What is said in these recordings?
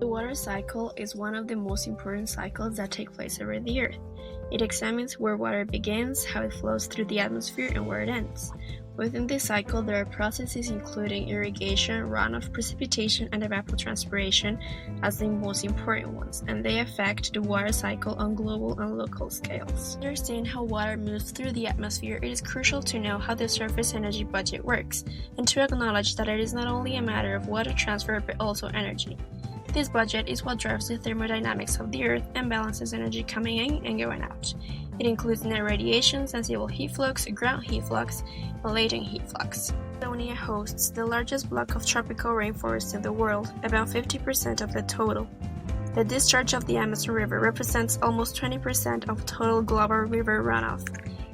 The water cycle is one of the most important cycles that take place over the Earth. It examines where water begins, how it flows through the atmosphere, and where it ends. Within this cycle, there are processes including irrigation, runoff, precipitation, and evapotranspiration as the most important ones, and they affect the water cycle on global and local scales. To understand how water moves through the atmosphere, it is crucial to know how the surface energy budget works, and to acknowledge that it is not only a matter of water transfer but also energy. This budget is what drives the thermodynamics of the Earth and balances energy coming in and going out. It includes net radiation, sensible heat flux, ground heat flux, and latent heat flux. Amazonia hosts the largest block of tropical rainforest in the world, about 50% of the total. The discharge of the Amazon River represents almost 20% of total global river runoff.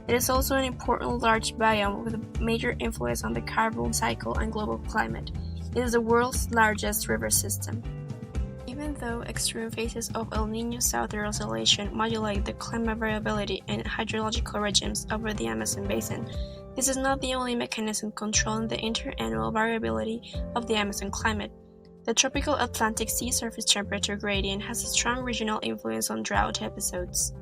It is also an important large biome with a major influence on the carbon cycle and global climate. It is the world's largest river system. Even though extreme phases of El Niño Southern Oscillation modulate the climate variability and hydrological regimes over the Amazon Basin, this is not the only mechanism controlling the interannual variability of the Amazon climate. The tropical Atlantic sea surface temperature gradient has a strong regional influence on drought episodes.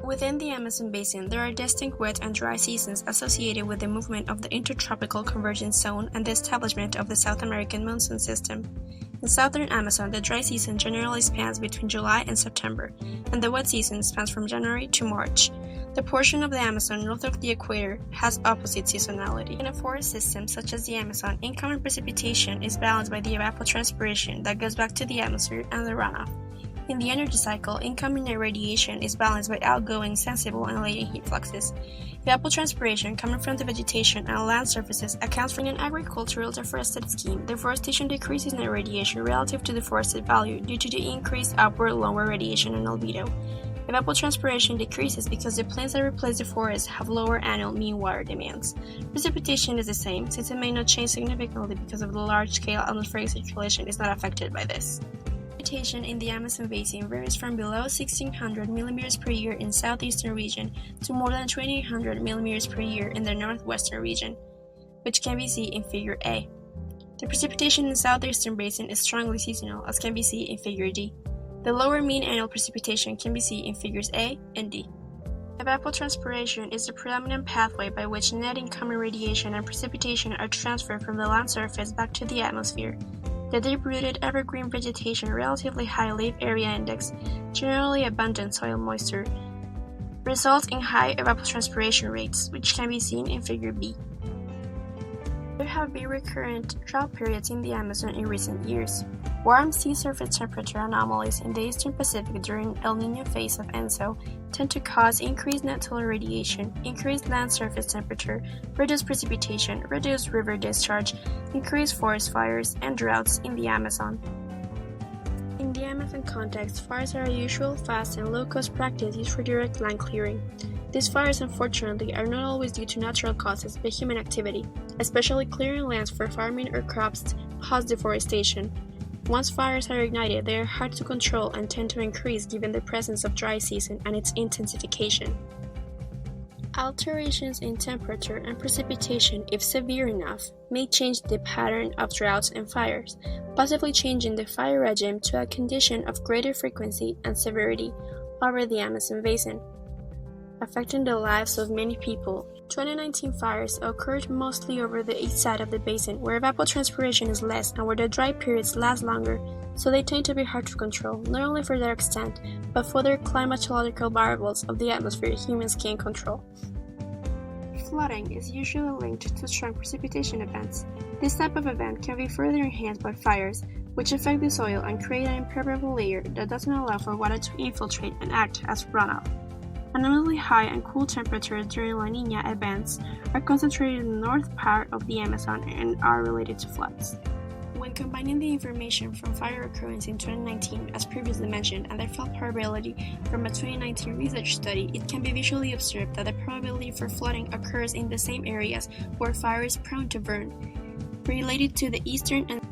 Within the Amazon Basin, there are distinct wet and dry seasons associated with the movement of the Intertropical Convergence Zone and the establishment of the South American monsoon system. In southern Amazon, the dry season generally spans between July and September, and the wet season spans from January to March. The portion of the Amazon north of the equator has opposite seasonality. In a forest system such as the Amazon, incoming precipitation is balanced by the evapotranspiration that goes back to the atmosphere and the runoff. In the energy cycle, incoming radiation is balanced by outgoing, sensible, and latent heat fluxes. Evapotranspiration coming from the vegetation and land surfaces accounts for. In an agricultural deforested scheme, deforestation decreases net radiation relative to the forested value due to the increased upward lower radiation and albedo. Evapotranspiration decreases because the plants that replace the forest have lower annual mean water demands. Precipitation is the same, since it may not change significantly because of the large-scale atmospheric circulation is not affected by this. Precipitation in the Amazon Basin varies from below 1,600 mm per year in the southeastern region to more than 2,800 mm per year in the northwestern region, which can be seen in Figure A. The precipitation in the southeastern basin is strongly seasonal, as can be seen in Figure D. The lower mean annual precipitation can be seen in Figures A and D. Evapotranspiration is the predominant pathway by which net incoming radiation and precipitation are transferred from the land surface back to the atmosphere. The deep-rooted evergreen vegetation, relatively high leaf area index, generally abundant soil moisture, results in high evapotranspiration rates, which can be seen in Figure B. There have been recurrent drought periods in the Amazon in recent years. Warm sea surface temperature anomalies in the eastern Pacific during El Niño phase of ENSO tend to cause increased net solar radiation, increased land surface temperature, reduced precipitation, reduced river discharge, increased forest fires, and droughts in the Amazon. In the Amazon context, fires are a usual, fast, and low-cost practice used for direct land clearing. These fires, unfortunately, are not always due to natural causes but human activity, especially clearing lands for farming or crops cause deforestation. Once fires are ignited, they are hard to control and tend to increase given the presence of dry season and its intensification. Alterations in temperature and precipitation, if severe enough, may change the pattern of droughts and fires, possibly changing the fire regime to a condition of greater frequency and severity over the Amazon Basin, affecting the lives of many people. 2019 fires occurred mostly over the east side of the basin, where evapotranspiration is less and where the dry periods last longer, so they tend to be hard to control, not only for their extent, but for their climatological variables of the atmosphere humans can't control. Flooding is usually linked to strong precipitation events. This type of event can be further enhanced by fires, which affect the soil and create an impermeable layer that doesn't allow for water to infiltrate and act as runoff. Anomalously high and cool temperatures during La Niña events are concentrated in the north part of the Amazon and are related to floods. When combining the information from fire occurrence in 2019, as previously mentioned, and the flood probability from a 2019 research study, it can be visually observed that the probability for flooding occurs in the same areas where fire is prone to burn, related to the eastern and